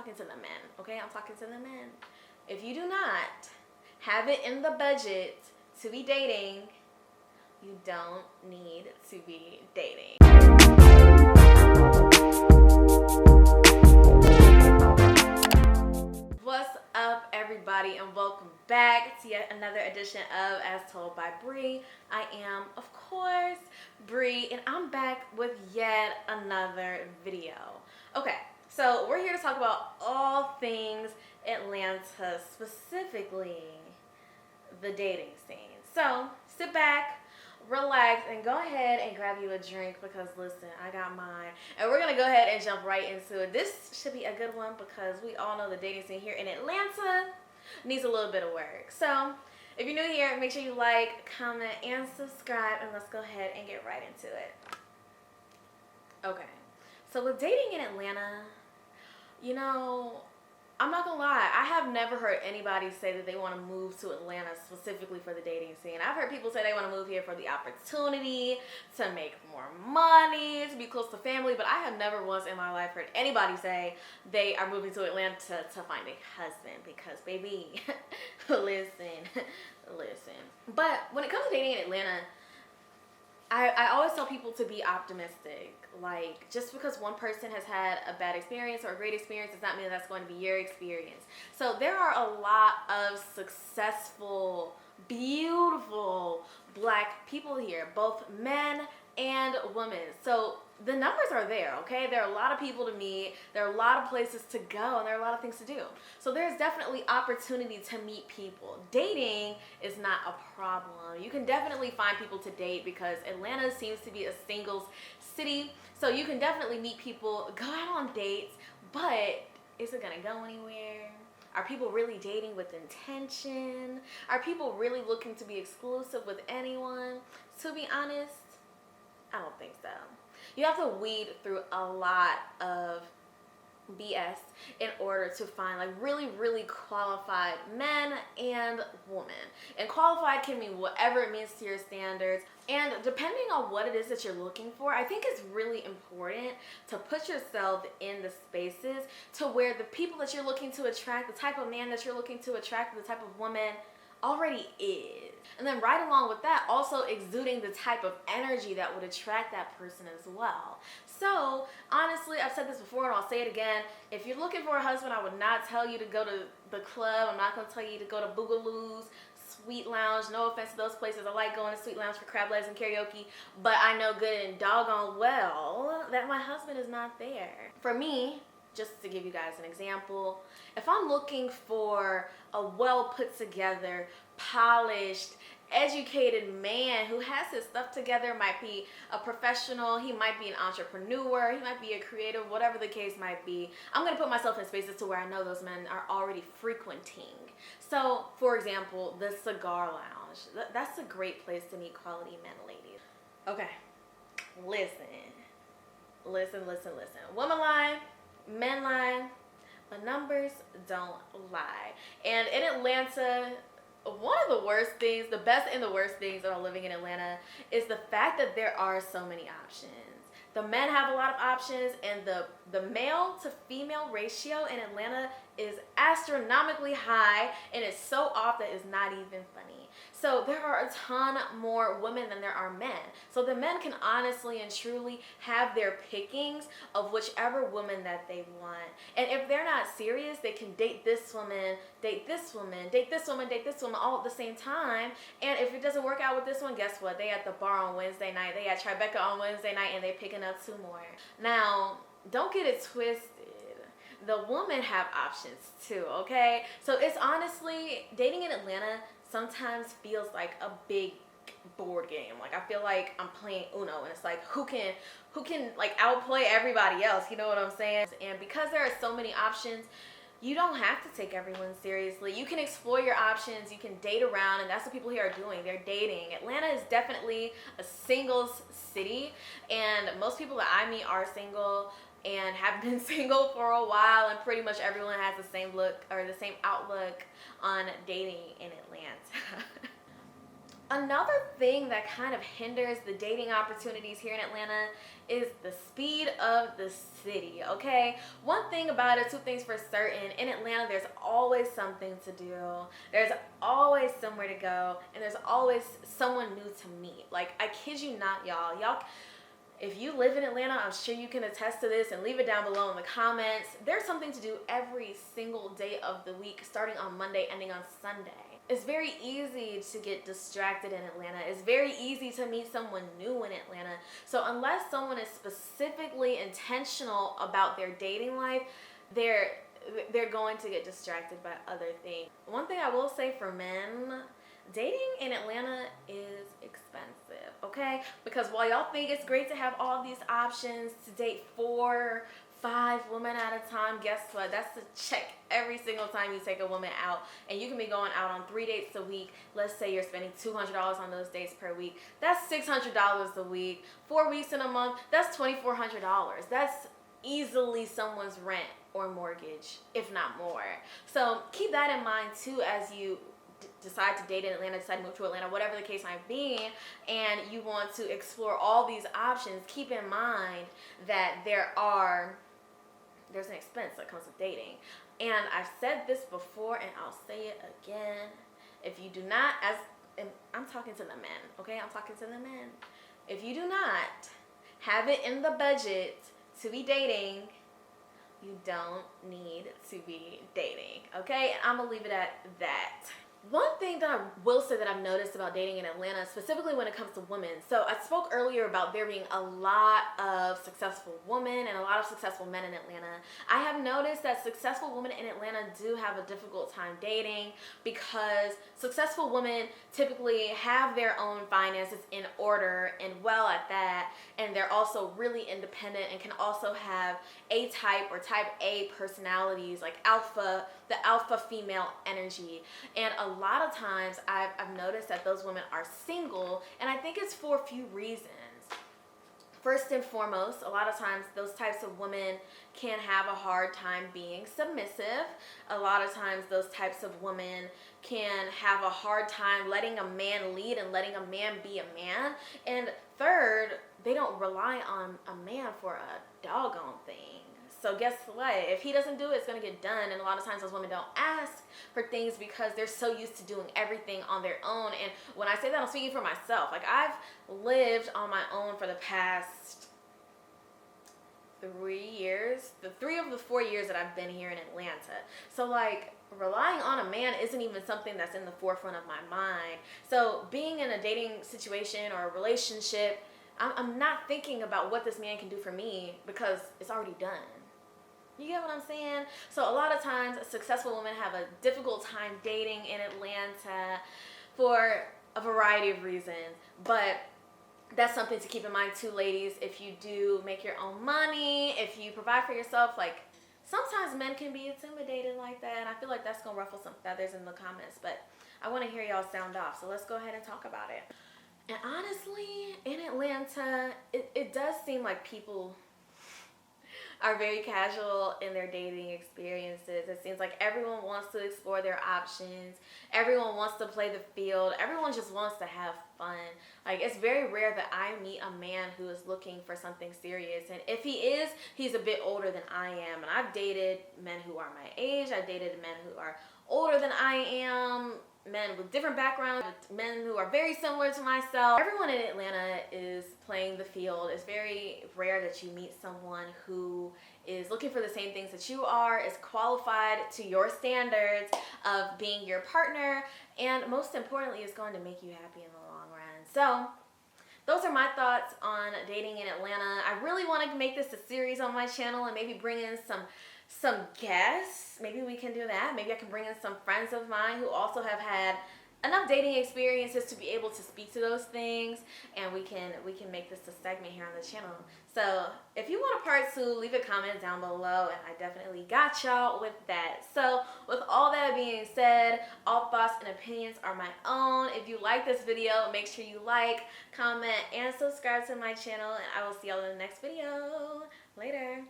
talking to the men, okay? I'm talking to the men. If you do not have it in the budget to be dating, you don't need to be dating. What's up, everybody, and welcome back to yet another edition of As Told by Bree. I am, of course, Bree, and I'm back with yet another video. Okay, so we're here to talk about all things Atlanta, specifically the dating scene. So sit back, relax, and go ahead and grab you a drink because listen, I got mine. And we're going to go ahead and jump right into it. This should be a good one because we all know the dating scene here in Atlanta needs a little bit of work. So if you're new here, make sure you like, comment, and subscribe, and let's go ahead and get right into it. Okay, so with dating in Atlanta, you know, I'm not gonna lie, I have never heard anybody say that they want to move to Atlanta specifically for the dating scene. I've heard people say they want to move here for the opportunity, to make more money, to be close to family, but I have never once in my life heard anybody say they are moving to Atlanta to find a husband because, baby, listen. But when it comes to dating in Atlanta, I always tell people to be optimistic. Like, just because one person has had a bad experience or a great experience does not mean that's going to be your experience. So there are a lot of successful, beautiful Black people here, both men and women. So the numbers are there, okay? There are a lot of people to meet, there are a lot of places to go, and there are a lot of things to do. So there's definitely opportunity to meet people. Dating is not a problem. You can definitely find people to date because Atlanta seems to be a singles city. So you can definitely meet people, go out on dates, but is it gonna go anywhere? Are people really dating with intention? Are people really looking to be exclusive with anyone? To be honest, I don't think so. You have to weed through a lot of BS in order to find like really qualified men and women. And qualified can mean whatever it means to your standards. And depending on what it is that you're looking for, I think it's really important to put yourself in the spaces to where the people that you're looking to attract, the type of man that you're looking to attract, the type of woman already is. And then right along with that, also exuding the type of energy that would attract that person as well. So honestly, I've said this before and I'll say it again. If you're looking for a husband, I would not tell you to go to the club. I'm not going to tell you to go to Boogaloo's, Sweet Lounge. No offense to those places. I like going to Sweet Lounge for crab legs and karaoke. But I know good and doggone well that my husband is not there. For me, just to give you guys an example, if I'm looking for a well put together, polished, educated man who has his stuff together, might be a professional, he might be an entrepreneur, he might be a creative, whatever the case might be, I'm going to put myself in spaces to where I know those men are already frequenting. So, for example, the cigar lounge. That's a great place to meet quality men and ladies. Okay, listen. Women lie, men lie, but numbers don't lie. And in Atlanta, one of the worst things, the best and the worst things about living in Atlanta is the fact that there are so many options. The men have a lot of options, and the male to female ratio in Atlanta is astronomically high, and it's so off that it's not even funny. So there are a ton more women than there are men. So the men can honestly and truly have their pickings of whichever woman that they want. And if they're not serious, they can date this woman, date this woman, date this woman, date this woman all at the same time. And if it doesn't work out with this one, guess what? They at the bar on Wednesday night, they at Tribeca on Wednesday night, and they picking up two more. Now, don't get it twisted. The women have options too, okay? So it's honestly, dating in Atlanta sometimes feels like a big board game. Like, I feel like I'm playing Uno, and it's like, who can like outplay everybody else, you know what I'm saying? And because there are so many options, you don't have to take everyone seriously. You can explore your options, you can date around, and that's what people here are doing. They're dating. Atlanta is definitely a singles city, and most people that I meet are single and have been single for a while, and pretty much everyone has the same look or the same outlook on dating in Atlanta. Another thing that kind of hinders the dating opportunities here in Atlanta is the speed of the city, okay? One thing about it, two things for certain, in Atlanta there's always something to do. There's always somewhere to go, and there's always someone new to meet. Like, I kid you not, y'all, if you live in Atlanta, I'm sure you can attest to this, and leave it down below in the comments. There's something to do every single day of the week, starting on Monday, ending on Sunday. It's very easy to get distracted in Atlanta. It's very easy to meet someone new in Atlanta. So unless someone is specifically intentional about their dating life, they're going to get distracted by other things. One thing I will say for men, dating in Atlanta is expensive, okay? Because while y'all think it's great to have all these options to date 4, 5 women at a time, guess what? That's a check every single time you take a woman out. And you can be going out on 3 dates a week. Let's say you're spending $200 on those dates per week. That's $600 a week. 4 weeks in a month, that's $2,400. That's easily someone's rent or mortgage, if not more. So keep that in mind too as you decide to date in Atlanta, decide to move to Atlanta, whatever the case might be, and you want to explore all these options. Keep in mind that there's an expense that comes with dating. And I've said this before and I'll say it again. If you do not, and I'm talking to the men, okay? I'm talking to the men. If you do not have it in the budget to be dating, you don't need to be dating, okay? And I'm gonna leave it at that. One thing that I will say that I've noticed about dating in Atlanta, specifically when it comes to women. So I spoke earlier about there being a lot of successful women and a lot of successful men in Atlanta. I have noticed that successful women in Atlanta do have a difficult time dating because successful women typically have their own finances in order and well at that. And they're also really independent and can also have A-type or type A personalities, like the alpha female energy. And a lot of times I've noticed that those women are single, and I think it's for a few reasons. First and foremost, a lot of times those types of women can have a hard time being submissive. A lot of times those types of women can have a hard time letting a man lead and letting a man be a man. And third, they don't rely on a man for a doggone thing. So guess what? If he doesn't do it, it's going to get done. And a lot of times those women don't ask for things because they're so used to doing everything on their own. And when I say that, I'm speaking for myself. Like, I've lived on my own for the past 3 years. The 3 of the 4 years that I've been here in Atlanta. So, like, relying on a man isn't even something that's in the forefront of my mind. So being in a dating situation or a relationship, I'm not thinking about what this man can do for me because it's already done. You get what I'm saying? So a lot of times successful women have a difficult time dating in Atlanta for a variety of reasons. But that's something to keep in mind too, ladies. If you do make your own money, if you provide for yourself, like, sometimes men can be intimidated like that. And I feel like that's going to ruffle some feathers in the comments. But I want to hear y'all sound off. So let's go ahead and talk about it. And honestly, in Atlanta, it does seem like people are very casual in their dating experiences. It seems like everyone wants to explore their options. Everyone wants to play the field. Everyone just wants to have fun. Like, it's very rare that I meet a man who is looking for something serious. And if he is, he's a bit older than I am. And I've dated men who are my age. I've dated men who are older than I am. Men with different backgrounds, men who are very similar to myself. Everyone in Atlanta is playing the field. It's very rare that you meet someone who is looking for the same things that you are, is qualified to your standards of being your partner, and most importantly, is going to make you happy in the long run. So those are my thoughts on dating in Atlanta. I really want to make this a series on my channel and maybe bring in some guests. Maybe we can do that. Maybe I can bring in some friends of mine who also have had enough dating experiences to be able to speak to those things, and we can make this a segment here on the channel. So if you want a part 2, leave a comment down below, and I definitely got y'all with that. So with all that being said, all thoughts and opinions are my own. If you like this video, make sure you like, comment, and subscribe to my channel, and I will see y'all in the next video. Later.